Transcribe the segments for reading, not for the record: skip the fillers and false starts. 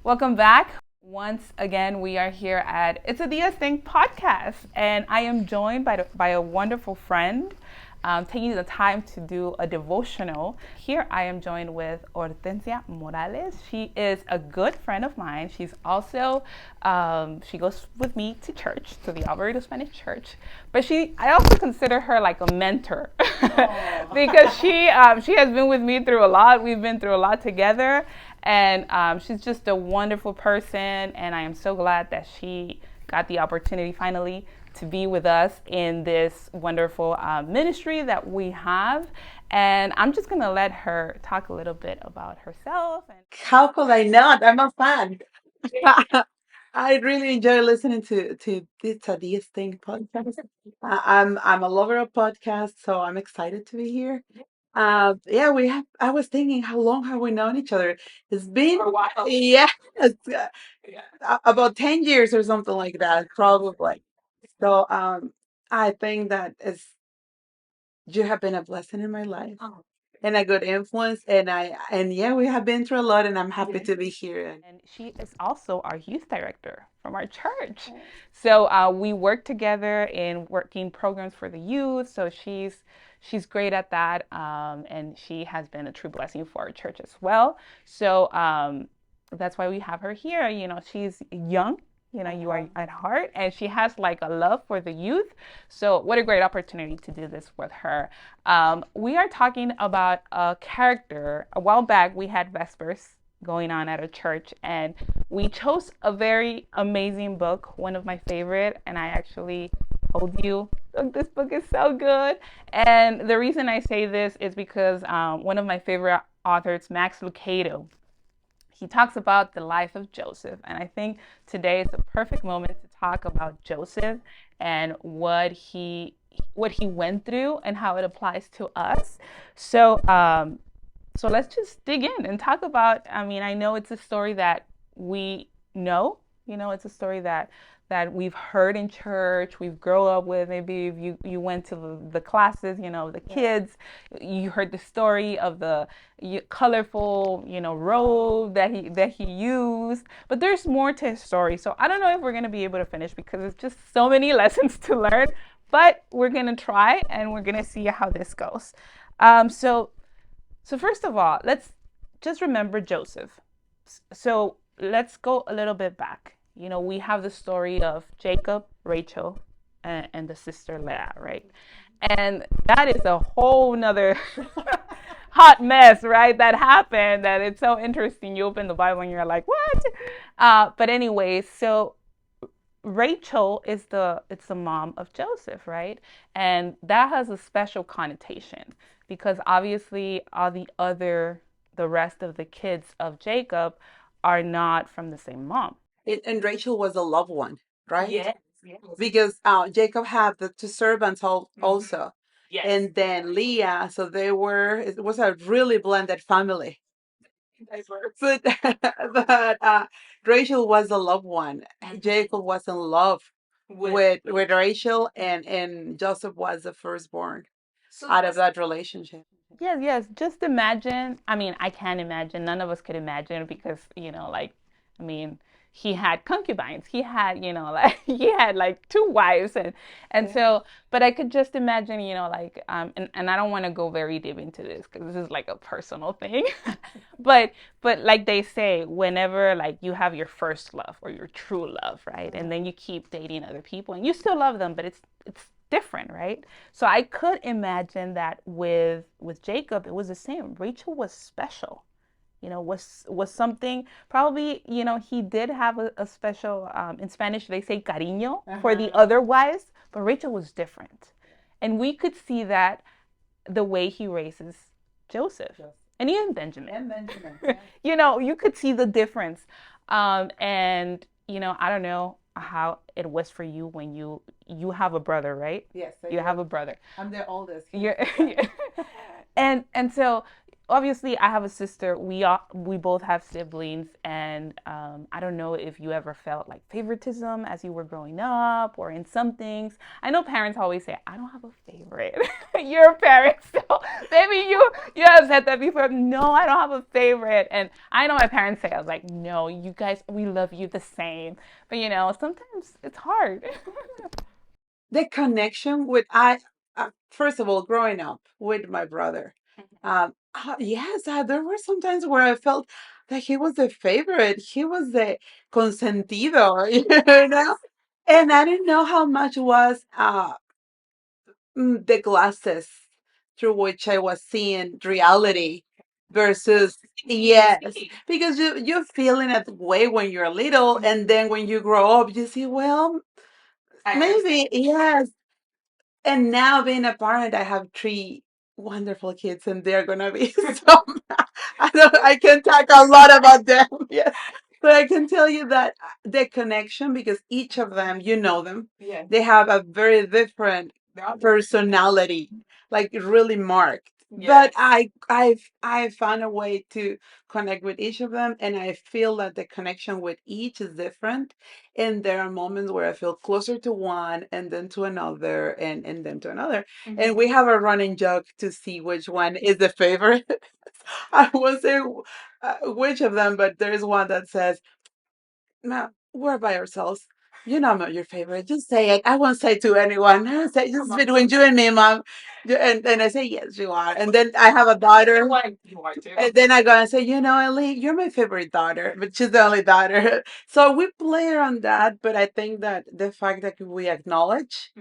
Welcome back. Once again, we are here at It's a Diaz Thing podcast, and I am joined by a wonderful friend taking the time to do a devotional. Here I am joined with Hortensia Morales. She is a good friend of mine. She's also, she goes with me to church, to the Alvarado Spanish Church, but I also consider her like a mentor because she has been with me through a lot. We've been through a lot together. And she's just a wonderful person, and I am so glad that she got the opportunity finally to be with us in this wonderful ministry that we have. And I'm just going to let her talk a little bit about herself. How could I not? I'm a fan. I really enjoy listening to this Tadia's Thing podcast. I'm a lover of podcasts, so I'm excited to be here. Yeah, we have. I was thinking, how long have we known each other? It's been for a while. Yeah, about 10 years or something like that, probably. So I think that you have been a blessing in my life and a good influence, and yeah, we have been through a lot, and I'm happy to be here. And she is also our youth director from our church. So we work together in working programs for the youth. So she's great at that, and she has been a true blessing for our church as well. So that's why we have her here. You know, she's young. You know, you are at heart, and she has like a love for the youth. So, what a great opportunity to do this with her. We are talking about a character. A while back, we had Vespers going on at a church, and we chose a very amazing book, one of my favorite, and I actually told you, look, this book is so good. And the reason I say this is because one of my favorite authors, Max Lucado, he talks about the life of Joseph. And I think today is a perfect moment to talk about Joseph and what he went through and how it applies to us. So so let's just dig in and talk about, I mean, I know it's a story that we know, it's a story that we've heard in church, we've grown up with. Maybe if you went to the classes, the kids, you heard the story of the colorful, robe that he used. But there's more to his story. So I don't know if we're gonna be able to finish because it's just so many lessons to learn. But we're gonna try and we're gonna see how this goes. So first of all, let's just remember Joseph. So let's go a little bit back. We have the story of Jacob, Rachel, and the sister Leah, right? And that is a whole nother hot mess, right? That happened. That it's so interesting. You open the Bible and you're like, what? But anyway, so Rachel it's the mom of Joseph, right? And that has a special connotation because obviously the rest of the kids of Jacob are not from the same mom. And Rachel was a loved one, right? Yes, yes. Because Jacob had the two servants also. Yes. And then Leah, so it was a really blended family. But, but Rachel was a loved one. Jacob was in love with Rachel, and Joseph was the firstborn out of that relationship. Yes, yes. Just imagine. I mean, I can't imagine. None of us could imagine because, like, I mean, he had concubines. He had, like he had like two wives, and so. But I could just imagine, like, and I don't want to go very deep into this because this is like a personal thing, but like they say, whenever like you have your first love or your true love, right, and then you keep dating other people and you still love them, but it's different, right? So I could imagine that with Jacob, it was the same. Rachel was special, was something probably, he did have a special, in Spanish they say cariño for the other wives, but Rachel was different. And we could see that the way he raises Joseph and even Benjamin. And Benjamin. Yeah. You could see the difference. And, I don't know how it was for you when you have a brother, right? Yes, you have a brother. I'm the oldest. You're, and so obviously I have a sister. We both have siblings, and I don't know if you ever felt like favoritism as you were growing up or in some things. I know parents always say, I don't have a favorite. You're a parent, so maybe you have said that before. No, I don't have a favorite. And I know my parents say, I was like, no, you guys, we love you the same. But sometimes it's hard. The connection with first of all, growing up with my brother, yes, there were some times where I felt that he was the favorite, he was the consentido, you know, and I didn't know how much was the glasses through which I was seeing reality versus yes, because you feel in that way when you're little, and then when you grow up, you see, well, maybe yes. And now being a parent, I have three wonderful kids, and they're gonna be so. I can talk a lot about them, yes, but I can tell you that the connection, because each of them, you know them, they have a very different personality, like really marked. But I found a way to connect with each of them, and I feel that the connection with each is different, and there are moments where I feel closer to one and then to another and then to another. And we have a running joke to see which one is the favorite. I won't say which of them, but there's one that says, "Ma, we're by ourselves. You know I'm not your favorite. Just say it. I won't say to anyone. I say just between you and me, mom." And I say, "Yes, you are." And then I have a daughter. And then I go and say, Ellie, you're my favorite daughter, but she's the only daughter. So we play around that, but I think that the fact that we acknowledge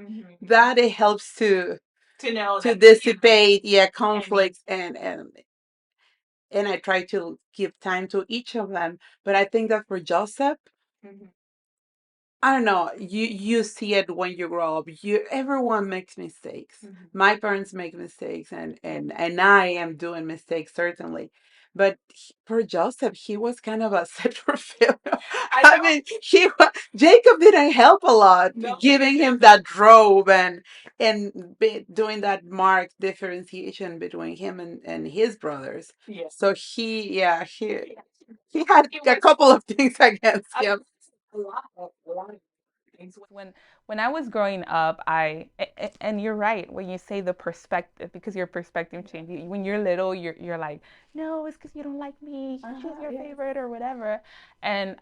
that it helps to dissipate, yeah, conflicts and I try to give time to each of them. But I think that for Joseph, I don't know. You see it when you grow up. Everyone makes mistakes. My parents make mistakes, and I am doing mistakes certainly. But for Joseph, he was kind of a set for failure. I mean, Jacob didn't help a lot, giving him that robe and doing that marked differentiation between him and his brothers. So he had a couple of things against him. When I was growing up, and you're right when you say the perspective, because your perspective changes. When you're little, you're like, no, it's because you don't like me. Choose your favorite or whatever. And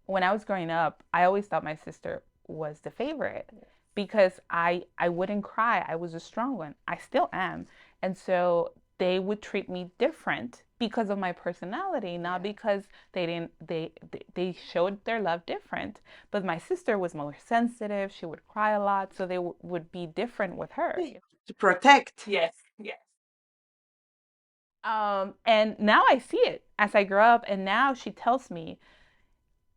when I was growing up, I always thought my sister was the favorite because I wouldn't cry. I was a strong one. I still am, and so they would treat me different because of my personality, not because they didn't they showed their love different. But my sister was more sensitive. She would cry a lot, so they would be different with her. To protect. And now I see it as I grow up, and now she tells me,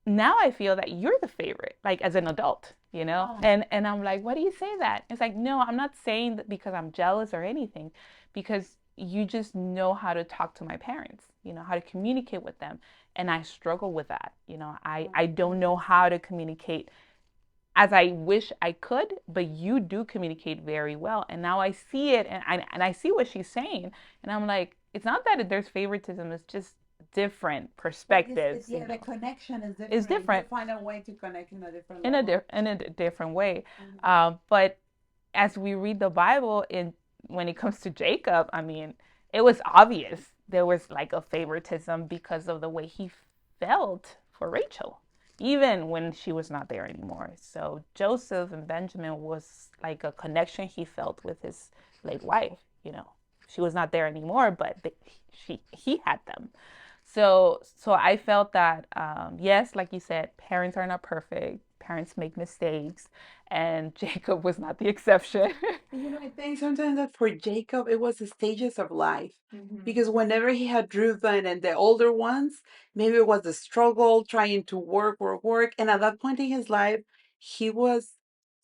now I feel that you're the favorite, like as an adult, Oh. And I'm like, why do you say that? It's like, no, I'm not saying that because I'm jealous or anything, because you just know how to talk to my parents, how to communicate with them. And I struggle with that. I don't know how to communicate as I wish I could, but you do communicate very well. And now I see it, and I see what she's saying, and I'm like, it's not that there's favoritism; it's just different perspectives. Yeah, the connection is different. Is different. You find a way to connect in a different in level. in a different way. But as we read the Bible, when it comes to Jacob, I mean, it was obvious there was like a favoritism because of the way he felt for Rachel, even when she was not there anymore. So Joseph and Benjamin was like a connection he felt with his late wife. She was not there anymore, but he had them. So I felt that yes, like you said, parents are not perfect. Parents make mistakes, and Jacob was not the exception. I think sometimes that for Jacob, it was the stages of life. Because whenever he had Reuben and the older ones, maybe it was the struggle trying to work, work, work. And at that point in his life, he was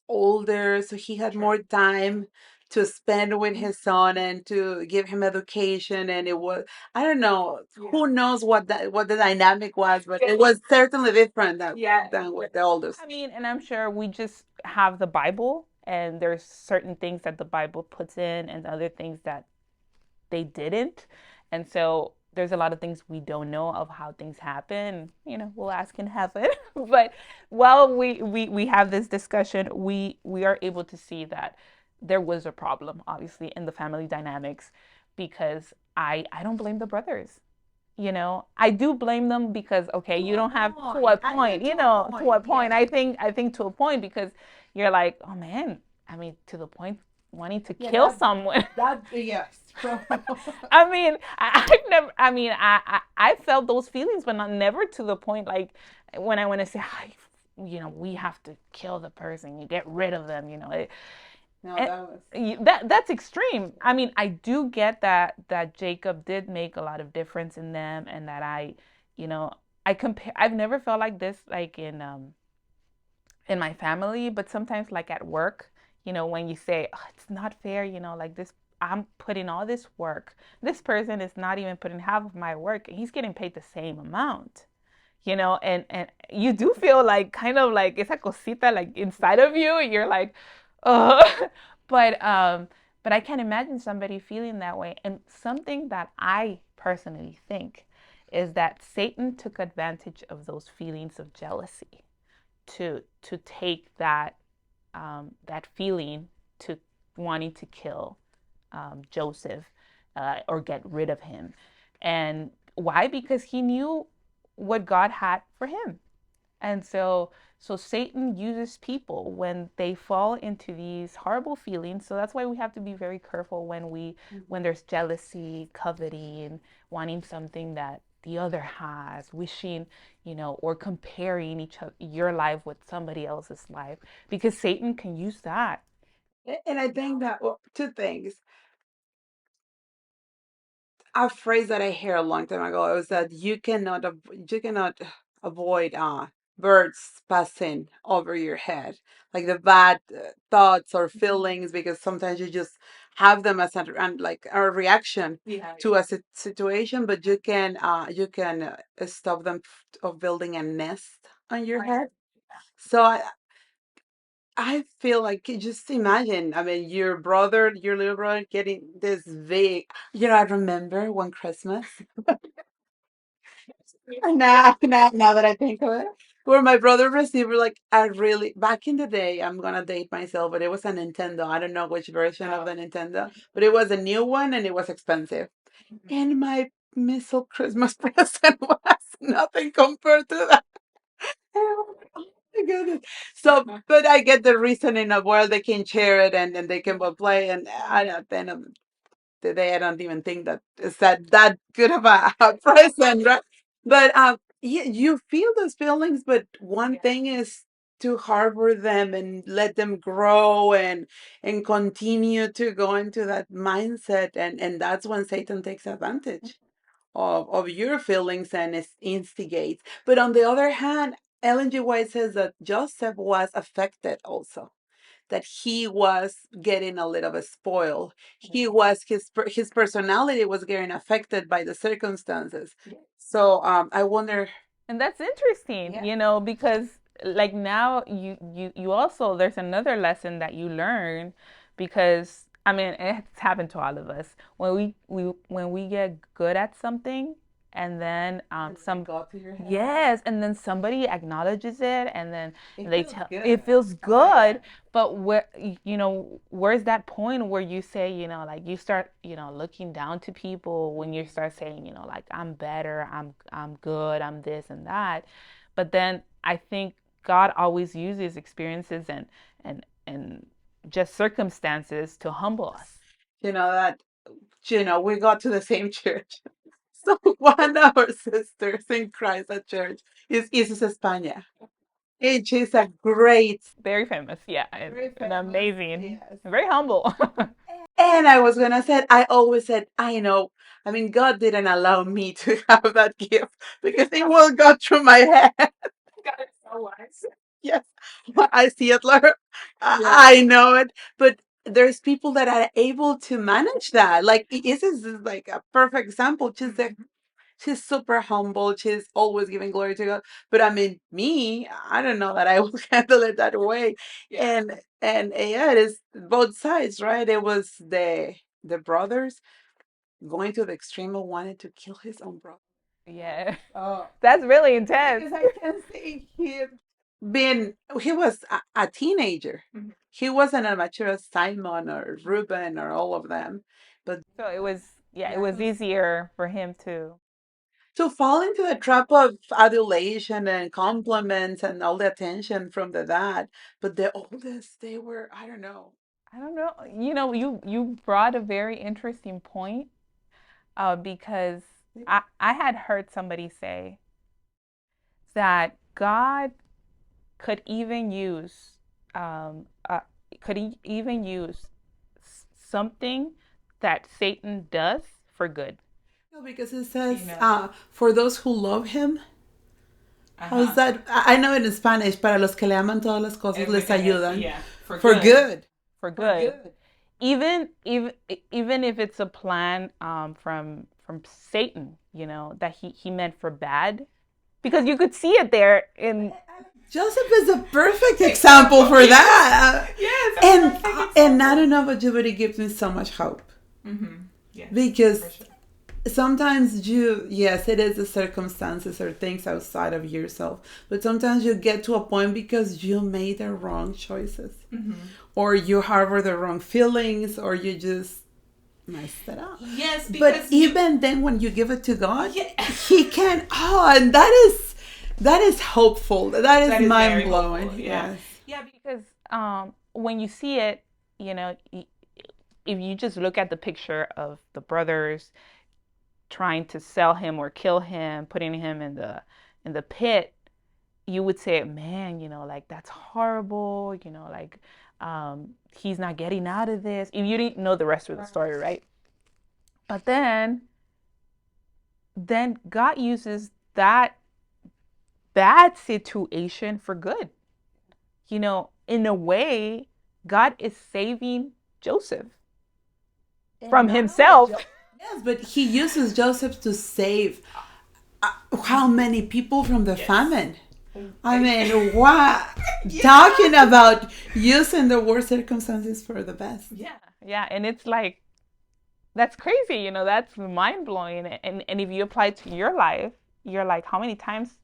older, so he had more time to spend with his son and to give him education. And it was, I don't know, who knows what the dynamic was, but it was certainly different than with the oldest. I mean, and I'm sure we just have the Bible, and there's certain things that the Bible puts in, and other things that they didn't. And so there's a lot of things we don't know of how things happen. You know, we'll ask in heaven. But while we have this discussion, we are able to see that there was a problem, obviously, in the family dynamics because I don't blame the brothers. You know, I do blame them because okay, you don't have to what point, you know, to what point. I think to a point because you're like, oh man, I mean, to the point wanting to kill someone. That yes. I mean, I've never. I mean, I felt those feelings, but not never to the point like when I want to say, you know, we have to kill the person, you get rid of them. You know, No, and that was. that's extreme. I mean, I do get that Jacob did make a lot of difference in them, and that you know, I compare. I've never felt like this, like in my family, but sometimes like at work, you know, when you say, oh, it's not fair, you know, like this, I'm putting all this work. This person is not even putting half of my work, and he's getting paid the same amount. You know, and you do feel like kind of like esa cosita like inside of you. You're like, oh, but but I can imagine somebody feeling that way. And something that I personally think is that Satan took advantage of those feelings of jealousy to take that feeling to wanting to kill Joseph or get rid of him. And why? Because he knew what God had for him. And so Satan uses people when they fall into these horrible feelings. So that's why we have to be very careful when there's jealousy, coveting, wanting something that the other has, wishing, you know, or comparing your life with somebody else's life because Satan can use that. And I think that well, two things. A phrase that I heard a long time ago was that you cannot avoid birds passing over your head, like the bad thoughts or feelings, because sometimes you just have them as and like a reaction to a situation, but you can stop them of building a nest on your head. So I feel like just imagine, I mean, your little brother getting this big. You know, I remember one Christmas. Now that I think of it, where my brother received like a really back in the day. I'm gonna date myself, but it was a Nintendo. I don't know which version of the Nintendo, but it was a new one and it was expensive. And my missile Christmas present was nothing compared to that. Oh my goodness. So, but I get the reasoning of where they can share it and they can both play. And at the end of the day, I don't even think that is that good of a present, right? But yeah, you feel those feelings, but one thing is to harbor them and let them grow and continue to go into that mindset, and that's when Satan takes advantage of your feelings and instigates. But on the other hand, Ellen G. White says that Joseph was affected also, that he was getting a little bit spoiled. He was his personality was getting affected by the circumstances. So I wonder. And that's interesting, Yeah. you know, because like now you also there's another lesson that you learn because I mean it's happened to all of us when we get good at something and then Got to your head. yes, and then somebody acknowledges it and then It they feels tell good. it feels good, but where you know where's that point where you say, you know, like you start, you know, looking down to people when you start saying, you know, like I'm better, I'm good, I'm this and that. But then I think God always uses experiences and just circumstances to humble us. You know that. You know, we got to the same church. So one of our sisters in Christ at church is Isis España. And she's a great, Very famous, yeah, very and famous, amazing, yes. and very humble. And I was gonna say, I always said, I know. I mean, God didn't allow me to have that gift because it will go through my head. God is so wise. Yes, I see it, Laura. I know it. But there's people that are able to manage that. Like, Isis is like a perfect example. She's super humble. She's always giving glory to God. But I mean, me, I don't know that I will handle it that way. And yeah, it is both sides, right? It was the brothers. going to the extreme of wanting to kill his own brother. Yeah. Oh, That's really intense. because I can see he was a teenager. He wasn't as mature as Simon or Ruben or all of them. But So it was, yeah, it yeah, was easier for him to fall into the trap of adulation and compliments and all the attention from the dad. But the oldest, they were, I don't know. I don't know. You brought a very interesting point, because I had heard somebody say that God could even use um, uh, even use something that Satan does for good. No, because it says, for those who love him, how's that? I know in Spanish, para los que le aman todas las cosas les ayudan. Yeah, for good. For good. Even if it's a plan from Satan, that he meant for bad, because you could see it there in Joseph is a perfect example for that. Yes, and I don't know, but it gives me so much hope. Yes, because sure. Sometimes yes, it is the circumstances or things outside of yourself, but sometimes you get to a point because you made the wrong choices, or you harbor the wrong feelings, or you just messed it up. Yes, but even then, when you give it to God, He can. Oh, and that is hopeful. That is mind blowing. Yes. Yeah, because when you see it, if you just look at the picture of the brothers trying to sell him or kill him, putting him in the pit, you would say, man, like that's horrible. Like he's not getting out of this. If you didn't know the rest of the story, right? But then God uses that bad situation for good. In a way, God is saving Joseph from himself. Yes, but He uses Joseph to save how many people from the famine? I mean, what? Talking about using the worst circumstances for the best. Yeah, and it's like, that's crazy, that's mind blowing. And if you apply it to your life, you're like, how many times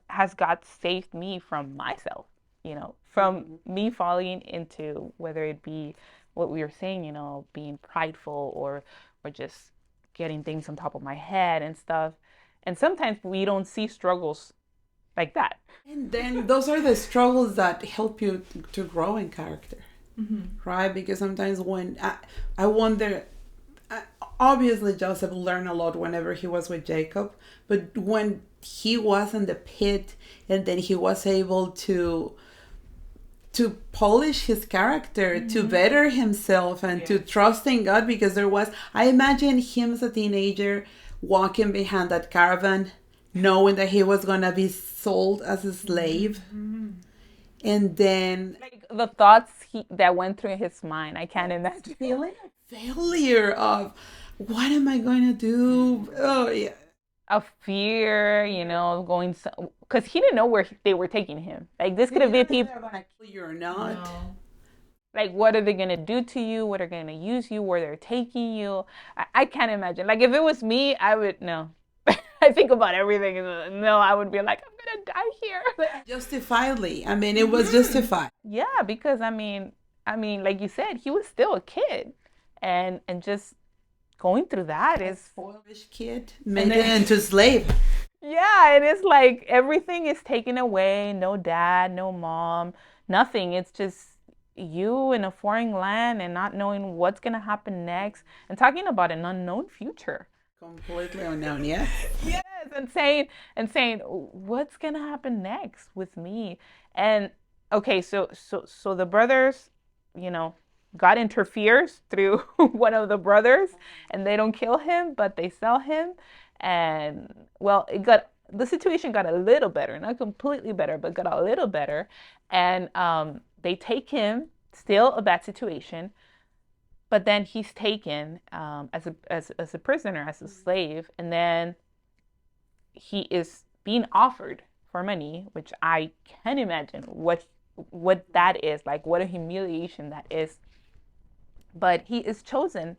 has God saved me from myself? From me falling into, whether it be what we were saying, being prideful or just getting things on top of my head and stuff. And sometimes we don't see struggles like that. And then those are the struggles that help you to grow in character, right? Because sometimes when I wonder, obviously Joseph learned a lot whenever he was with Jacob, but when he was in the pit and then he was able to polish his character, to better himself, and to trust in God, because I imagine him as a teenager walking behind that caravan, knowing that he was going to be sold as a slave. And then like the thoughts that went through his mind, I can't imagine. Feeling a failure of, what am I going to do? Oh, yeah. A fear, going, because he didn't know where they were taking him. Like, this could have been people. They're going to kill you or not. No. Like, what are they going to do to you? What are going to use you? Where they're taking you? I can't imagine. Like, if it was me, I would, no. I think about everything. No, I would be like, I'm going to die here. Justifiably. I mean, it was justified. Yeah, because, I mean, like you said, he was still a kid. And just going through that is spoilish kid made it into slave. Yeah, and it's like everything is taken away. No dad, no mom, nothing. It's just you in a foreign land and not knowing what's gonna happen next, and talking about an unknown future. Completely unknown, yes. Yes, and saying what's gonna happen next with me. And okay, so the brothers, God interferes through one of the brothers, and they don't kill him, but they sell him. And well, the situation got a little better, not completely better, but got a little better. And they take him, still a bad situation, but then he's taken as a prisoner, as a slave, and then he is being offered for money, which I can imagine what that is like, what a humiliation that is. But he is chosen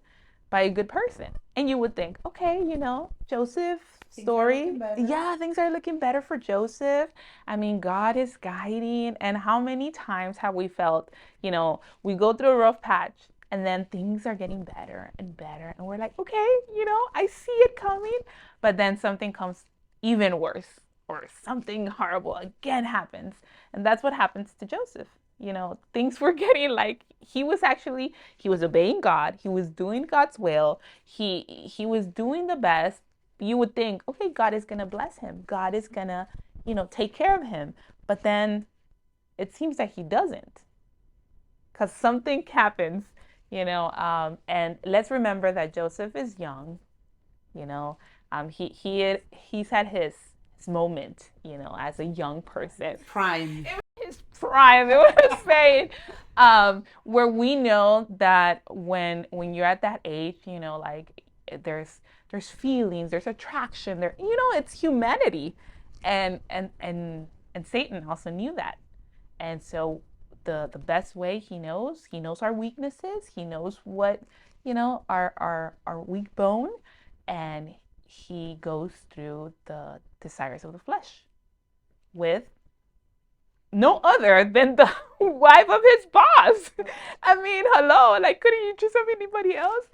by a good person. And you would think, okay, Joseph's story, yeah, things are looking better for Joseph. I mean, God is guiding. And how many times have we felt, we go through a rough patch and then things are getting better and better. And we're like, okay, I see it coming. But then something comes even worse, or something horrible again happens. And that's what happens to Joseph. Things were getting like he was obeying God. He was doing God's will. He was doing the best. You would think, okay, God is going to bless him. God is going to, take care of him. But then it seems that he doesn't, because something happens, and let's remember that Joseph is young. He's had his moment, as a young person. Prime. His prime, it was saying, where we know that when you're at that age, like there's feelings, there's attraction, it's humanity, and Satan also knew that, and so the best way he knows our weaknesses, he knows what our weak bone, and he goes through the desires of the flesh with no other than the wife of his boss. I mean, hello, like, couldn't you choose anybody else?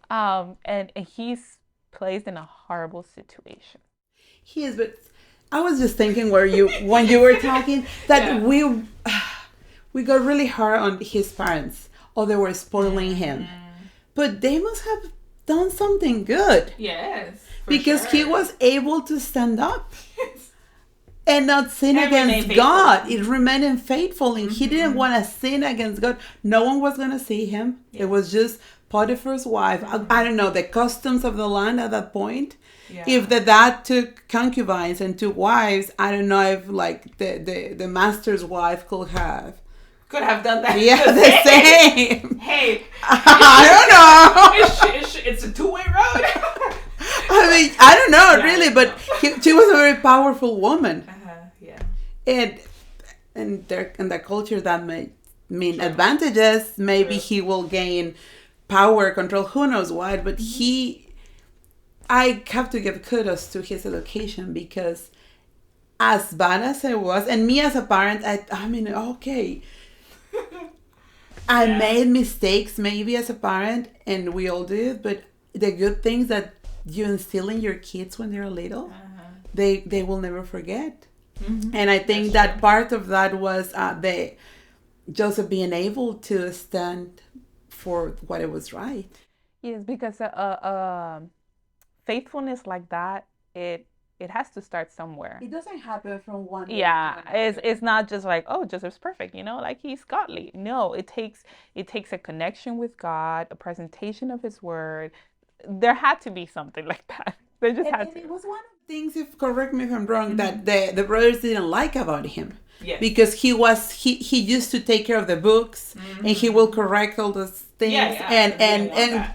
And he's placed in a horrible situation. He is, but I was just thinking when you were talking that we got really hard on his parents. Oh, they were spoiling him, but they must have done something good. Yes, because he was able to stand up and not sin against God. It remained faithful, and he didn't want to sin against God. No one was going to see him. Yeah. It was just Potiphar's wife. I don't know the customs of the land at that point. Yeah. If the dad took concubines and took wives, I don't know if like the master's wife could have done that. Yeah, the same. Hey, I don't know. It's a two-way road. I mean, I don't know really, but she was a very powerful woman. Yeah. And the culture that may mean advantages. Maybe he will gain power, control. Who knows what? But I have to give kudos to his education, because as bad as it was, and me as a parent, I mean, okay. I made mistakes maybe as a parent, and we all do, but the good things that you instill in your kids when they're little, they will never forget. And I think that part of that was Joseph being able to stand for what it was right. Yes, because faithfulness like that, it has to start somewhere. It doesn't happen from one day. Yeah, it's not just like, oh, Joseph's perfect, like he's godly. No, it takes a connection with God, a presentation of His Word. There had to be something like that. There just had to. It was one of the things, if correct me if I'm wrong, that the brothers didn't like about him. Yes. Because he used to take care of the books, and he will correct all those things, and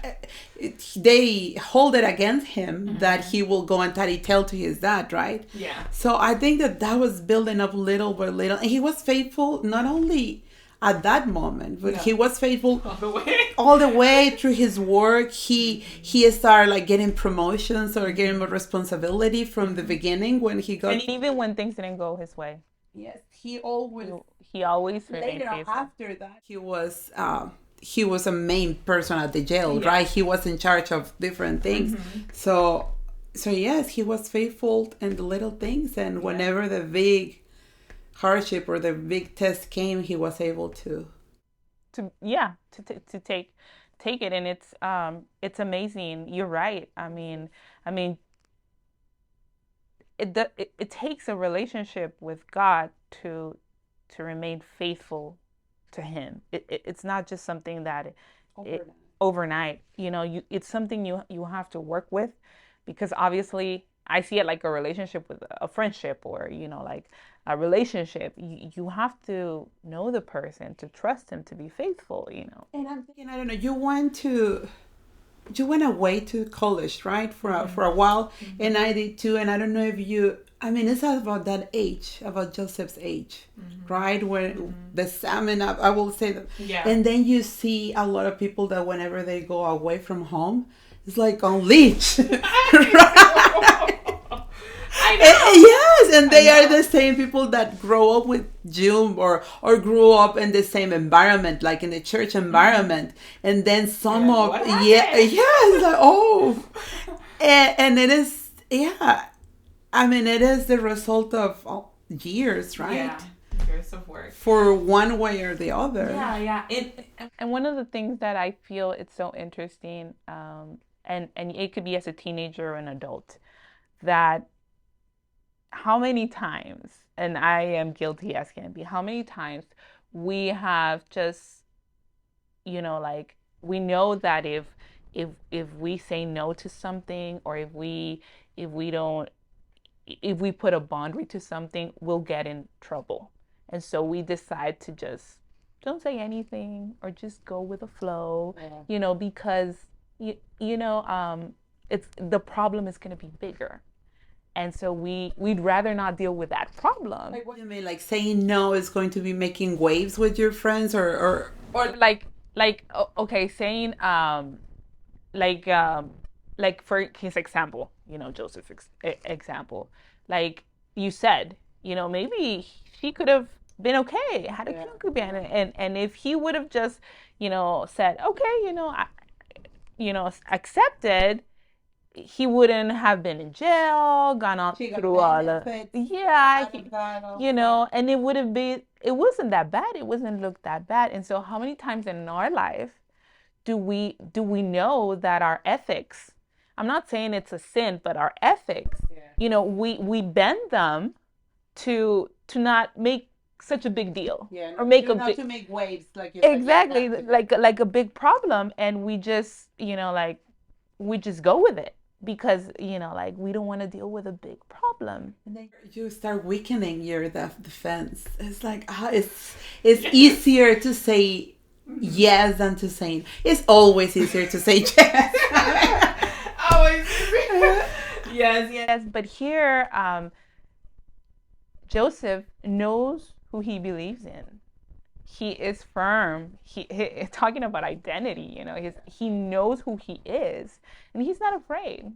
they hold it against him that he will go and tell to his dad, right? Yeah. So I think that was building up little by little, and he was faithful not only at that moment, but he was faithful all the way through his work. He started like getting promotions or getting more responsibility from the beginning when he got, and even when things didn't go his way. Yes, he always later after that he was a main person at the jail, right? He was in charge of different things. So yes, he was faithful in the little things, and whenever the big hardship or the big test came, he was able to take it, and it's amazing. You're right. I mean it takes a relationship with God to remain faithful to Him. It's not just something that overnight. It's something you have to work with, because obviously I see it like a relationship with a friendship, or like a relationship. You have to know the person to trust him, to be faithful. And I'm thinking, I don't know. You went away to college, right, for a while, and I did too. And I don't know if you I mean, it's about that age, about Joseph's age, right? Where the salmon, I will say that. Yeah. And then you see a lot of people that whenever they go away from home, it's like on leech. Right? I know. Yes, and they are the same people that grow up with June or grew up in the same environment, like in the church environment, and then some Yeah, of what yeah, happened? yes, like, oh, and it is yeah. I mean, it is the result of years, right? Yeah, years of work. For one way or the other. Yeah, yeah. And one of the things that I feel it's so interesting, and it could be as a teenager or an adult, that how many times, and I am guilty as can be, how many times we have just, like we know that if we say no to something, or if we don't if we put a boundary to something, we'll get in trouble. And so we decide to just don't say anything or just go with the flow, because you, you know, it's the problem is going to be bigger. And so we'd rather not deal with that problem. Like, what do you mean? Like saying no is going to be making waves with your friends, Or like okay, saying like um like for his example, Joseph example, like you said, maybe she could have been okay, had a concubine, and if he would have just said okay, accepted, he wouldn't have been in jail, gone on through all of yeah, and it wasn't that bad, it wasn't look that bad. And so how many times in our life do we know that our ethics, I'm not saying it's a sin, but our ethics, we bend them to not make such a big deal, or make a big, to make waves like exactly, like a big problem, and we just like we just go with it because like we don't want to deal with a big problem. and then you start weakening your defense. It's like it's easier to say yes than to say. It's always easier to say yes. Always. Yes, but here Joseph knows who he believes in. He is firm. He talking about identity, he knows who he is, and he's not afraid.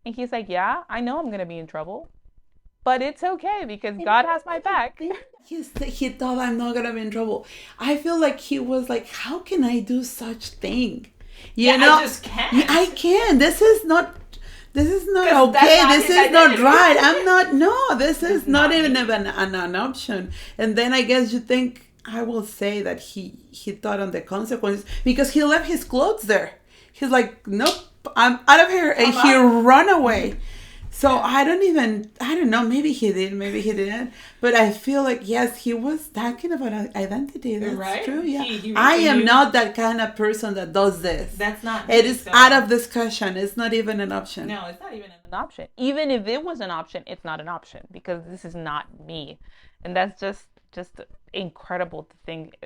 And he's like, yeah, I know I'm gonna be in trouble, but it's okay because God has my back. He thought I'm not gonna be in trouble. I feel like he was like, how can I do such thing? I just can't. I can. This is not okay. This is not right. I'm not. No, this is not even an option. And then I guess you think I will say that he thought on the consequences because he left his clothes there. He's like, nope, I'm out of here, and he run away. So I don't know, maybe he did, maybe he didn't. But I feel like, yes, he was talking about identity. That's right? True, yeah. He I am not that kind of person that does this. That's not It is out of discussion. It's not even an option. No, it's not even an option. Even if it was an option, it's not an option because this is not me. And that's just incredible to think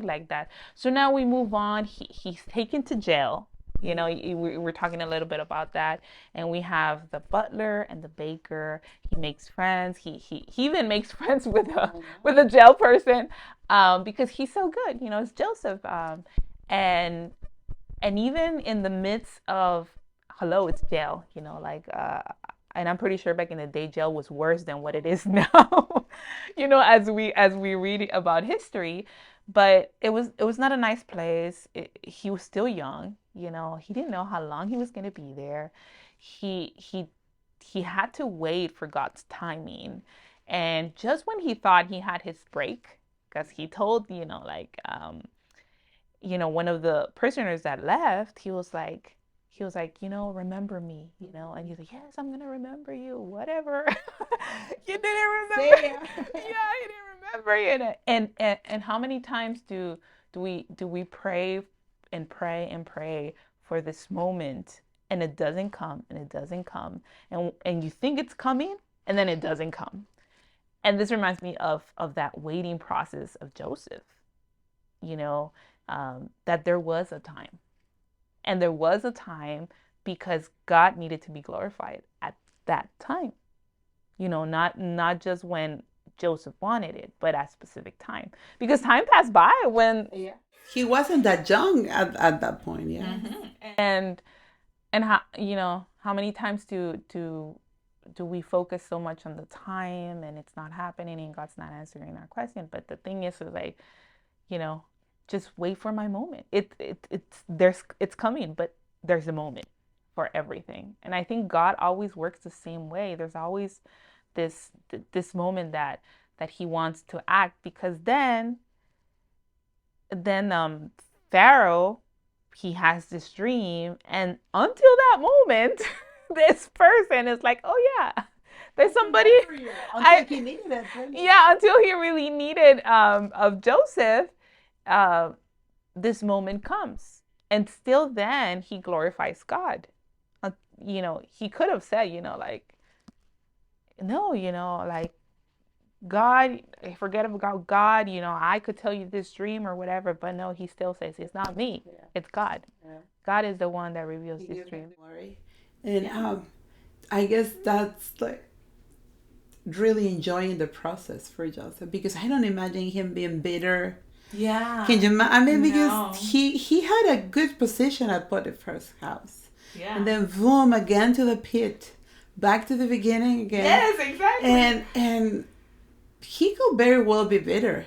like that. So now we move on. He's taken to jail. We're talking a little bit about that, and we have the butler and the baker. He makes friends. He even makes friends with a jail person, because he's so good. It's Joseph, and even in the midst of, hello, it's jail. And I'm pretty sure back in the day, jail was worse than what it is now. As we read about history, but it was not a nice place. He was still young. He didn't know how long he was going to be there. He had to wait for God's timing, and just when he thought he had his break, because he told one of the prisoners that left, he was like, remember me, and he's like, yes, I'm gonna remember you, whatever. You didn't remember. Yeah, he didn't remember you. And how many times do we pray and pray and pray for this moment, and it doesn't come, and it doesn't come, and you think it's coming, and then it doesn't come. And this reminds me of that waiting process of Joseph, that there was a time. And there was a time because God needed to be glorified at that time. not just when Joseph wanted it, but at a specific time. Because time passed by when Yeah. He wasn't that young at that point, yeah. and how how many times do we focus so much on the time and it's not happening and God's not answering our question? But the thing is like, you know, just wait for my moment. It's coming, but there's a moment for everything. And I think God always works the same way. There's always this moment that he wants to act, because then Pharaoh, he has this dream, and until that moment this person is like, oh yeah, there's somebody. Until he needed it, really. Yeah, until he really needed of Joseph, uh, this moment comes, and still then he glorifies God. He could have said, like, no, like, God, forget about God, I could tell you this dream or whatever, but no, he still says it's not me, it's God. Yeah. God is the one that reveals this dream. And I guess that's like really enjoying the process for Joseph, because I don't imagine him being bitter. Yeah. Can you? I mean, because he had a good position at Potiphar's house. Yeah. And then boom, again to the pit, back to the beginning again. Yes, exactly. And he could very well be bitter.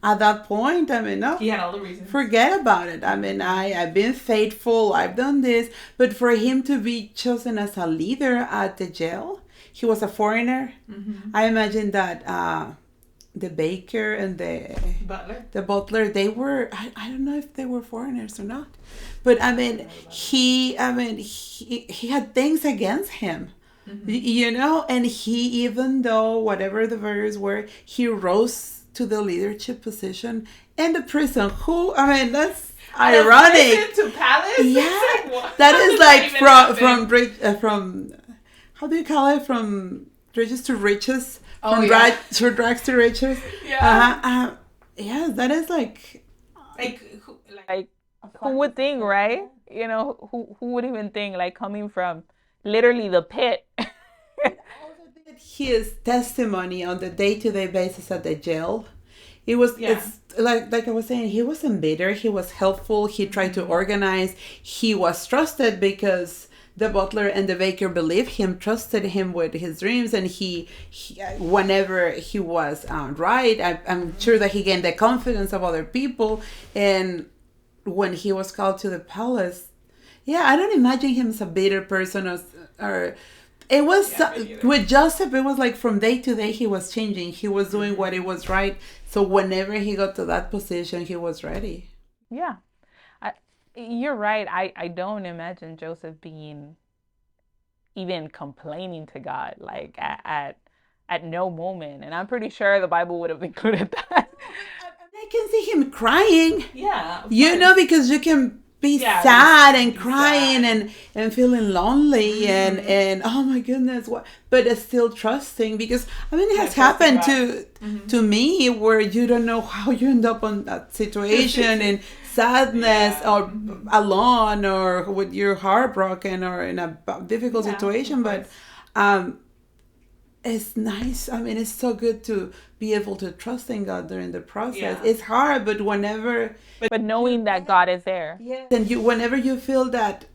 At that point, I mean, no. He had all the reasons. Forget about it. I mean, I've been faithful, I've done this. But for him to be chosen as a leader at the jail, he was a foreigner. I imagine that the baker and the butler, they were, I don't know if they were foreigners or not. But I mean, he had things against him. And he, even though whatever the values were, he rose to the leadership position in the prison. That's ironic. To palace? Yeah, that is like from how do you call it, from riches to riches, from rags to riches. Yeah. Yeah, that is like who would think, right? Who would even think, like, coming from literally the pit. His testimony on the day-to-day basis at the jail, it's like I was saying, he wasn't bitter, he was helpful, he tried to organize, he was trusted because the butler and the baker believed him, trusted him with his dreams, and he whenever he was right, I'm sure that he gained the confidence of other people. And when he was called to the palace, I don't imagine him as a bitter person, or it was with Joseph. It was like from day to day he was changing. He was doing what it was right. So whenever he got to that position, he was ready. Yeah, you're right. I don't imagine Joseph being even complaining to God, like at no moment. And I'm pretty sure the Bible would have included that. I can see him crying. Yeah, because you can be sad and crying and feeling lonely and oh my goodness, what, but it's still trusting, because it has happened to me, where you don't know how you end up on that situation in sadness or alone or with your heart broken or in a difficult situation, but it's nice. It's so good to be able to trust in God during the process. It's hard, but whenever... But knowing that God is there. Yeah. And whenever you feel that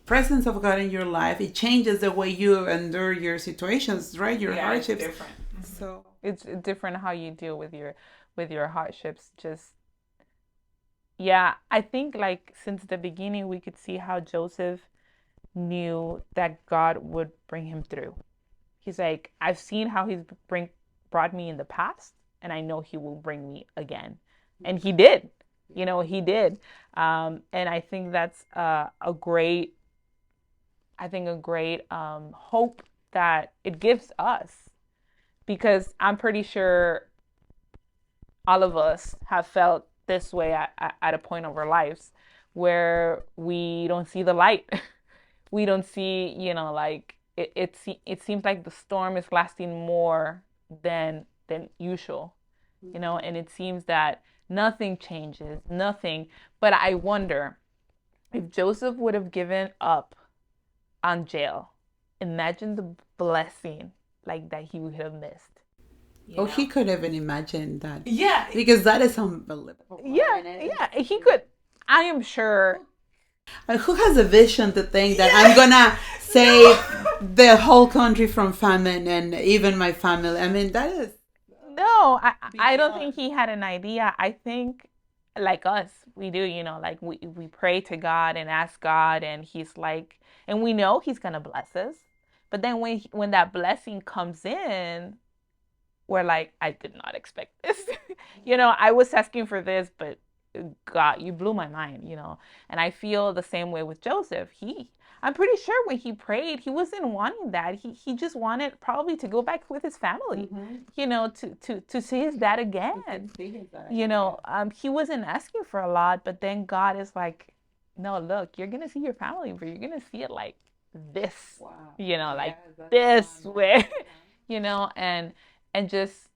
presence of God in your life, it changes the way you endure your situations, right? Your hardships. It's different. So it's different how you deal with your hardships. I think, like, since the beginning, we could see how Joseph knew that God would bring him through. He's like, I've seen how he's brought me in the past, and I know he will bring me again. And he did. He did. And I think that's a great hope that it gives us, because I'm pretty sure all of us have felt this way at a point of our lives where we don't see the light. We don't see, like, it seems like the storm is lasting more than usual, and it seems that nothing changes, nothing. But I wonder if Joseph would have given up on jail, imagine the blessing like that he would have missed. Oh, he could even imagine that. Yeah. Because that is unbelievable. Yeah, yeah, he could. I am sure. Who has a vision to think that I'm gonna save the whole country from famine and even my family? I mean, that is No, I don't think he had an idea. I think like us, we do, like we pray to God and ask God, and he's like, and we know he's gonna bless us. But then when that blessing comes in, we're like, I did not expect this. I was asking for this, but God, you blew my mind, And I feel the same way with Joseph. I'm pretty sure when he prayed, he wasn't wanting that. He just wanted probably to go back with his family, to see his dad again. He wasn't asking for a lot, but then God is like, no, look, you're gonna see your family, but you're gonna see it like this, like this way, and just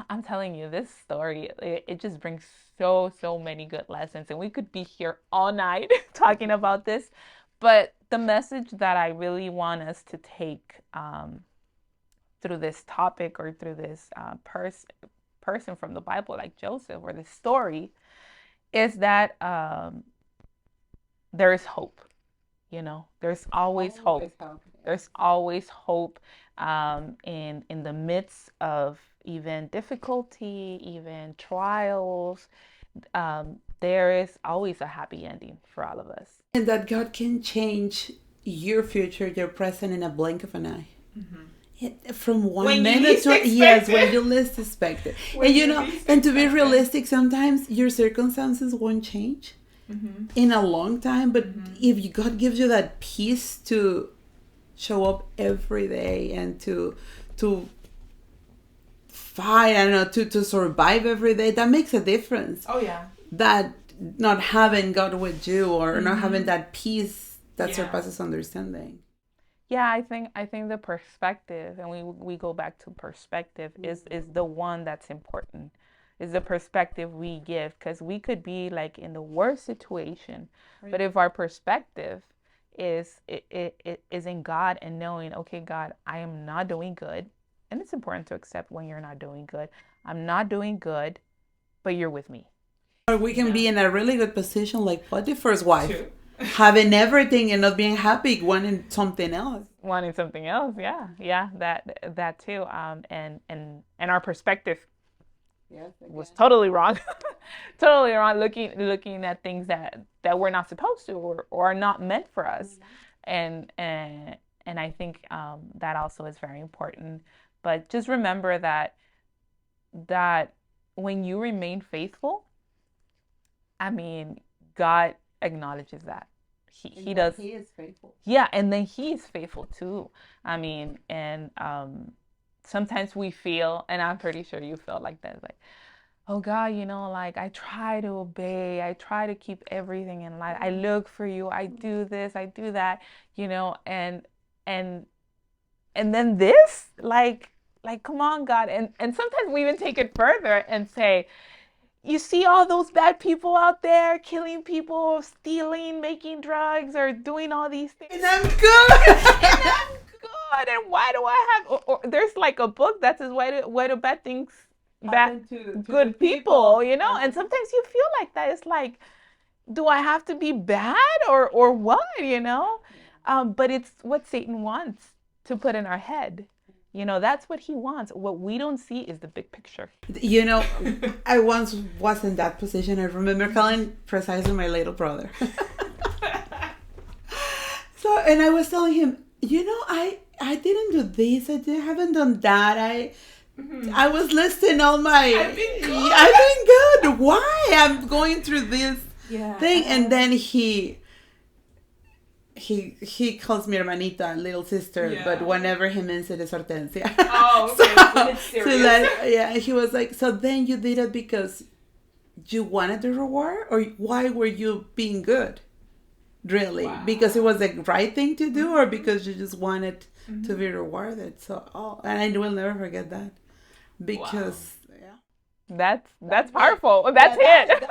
I'm telling you, this story, it just brings so many good lessons. And we could be here all night talking about this. But the message that I really want us to take through this topic or through this person from the Bible, like Joseph, or this story, is that there is hope. There's always hope. There's always hope in the midst of even difficulty, even trials. There is always a happy ending for all of us. And that God can change your future, your present in a blink of an eye. From one minute to yes, when you least expect it. And to be realistic, sometimes your circumstances won't change in a long time, but if God gives you that peace to show up every day and to fight, I don't know, to survive every day, that makes a difference. Oh yeah. That not having God with you or not having that peace that surpasses understanding. Yeah, I think the perspective, and we go back to perspective, is the one that's important. Is the perspective we give, because we could be like in the worst situation, but if our perspective is in God and knowing, okay, God, I am not doing good, and it's important to accept when you're not doing good. I'm not doing good, but you're with me. Or we can be in a really good position, like Potiphar's wife, having everything and not being happy, wanting something else. Wanting something else, yeah, that too. And our perspective was totally wrong, totally wrong. Looking at things that we're not supposed to or are not meant for us, and I think that also is very important. But just remember that when you remain faithful, I mean, God acknowledges that. He does. He is faithful. Yeah, and then he is faithful too. I mean, and sometimes we feel, and I'm pretty sure you felt like that, like, oh God, like I try to obey, I try to keep everything in line. I look for you, I do this, I do that, and then this, like come on, God. And sometimes we even take it further and say, you see all those bad people out there killing people, stealing, making drugs, or doing all these things. And I'm good. And I'm good. And why do I have? Or there's like a book that says why do bad things bad to good people? And sometimes you feel like that. It's like, do I have to be bad or what? But it's what Satan wants to put in our head. That's what he wants. What we don't see is the big picture. I once was in that position. I remember calling precisely my little brother. And I was telling him, I didn't do this. I haven't done that. I was listing all my... I've been good. Why? I'm going through this thing. And then he calls me hermanita, little sister, but whenever he means it is Hortensia. Oh, okay. It's serious. He was like, so then you did it because you wanted the reward, or why were you being good? Really? Wow. Because it was the right thing to do, or because you just wanted to be rewarded? So, and I will never forget that, because that's powerful. That's it.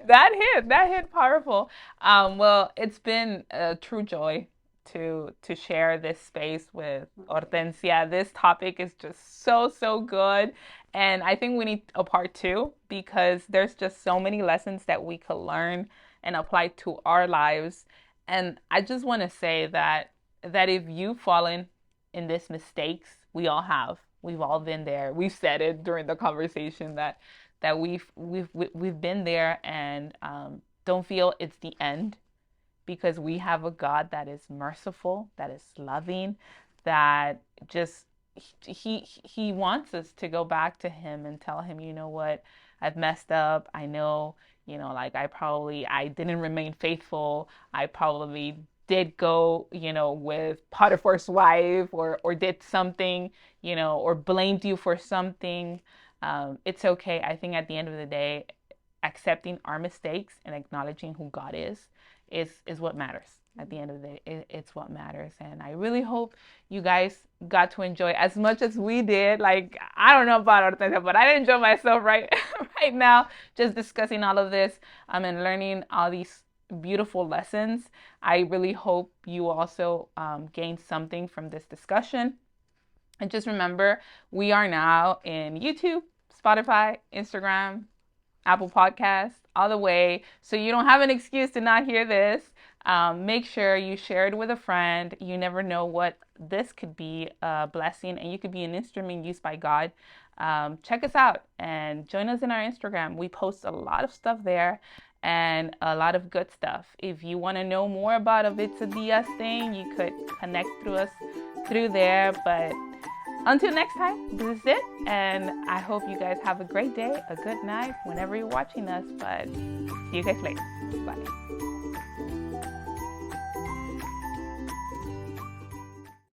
That hit powerful. Well, it's been a true joy to share this space with Hortensia. This topic is just so good, and I think we need a part two because there's just so many lessons that we could learn and apply to our lives. And I just want to say that if you've fallen in these mistakes, we all have. We've all been there. We've said it during the conversation that we've been there, and don't feel it's the end, because we have a God that is merciful, that is loving, that just he wants us to go back to him and tell him, you know what, I've messed up. I know, like I didn't remain faithful. I probably did go, with Potiphar's wife, or did something, or blamed you for something. It's okay. I think at the end of the day, accepting our mistakes and acknowledging who God is what matters. At the end of the day, it's what matters. And I really hope you guys got to enjoy as much as we did. Like, I don't know about Hortensia, but I enjoy myself right right now, just discussing all of this and learning all these beautiful lessons. I really hope you also gained something from this discussion. And just remember, we are now in YouTube, Spotify, Instagram, Apple Podcasts, all the way. So you don't have an excuse to not hear this. Make sure you share it with a friend. You never know what this could be a blessing, and you could be an instrument used by God. Check us out and join us in our Instagram. We post a lot of stuff there and a lot of good stuff. If you want to know more about a It's a Diaz thing, you could connect through us through there. But until next time, this is it, and I hope you guys have a great day, a good night, whenever you're watching us, but see you guys later. Bye.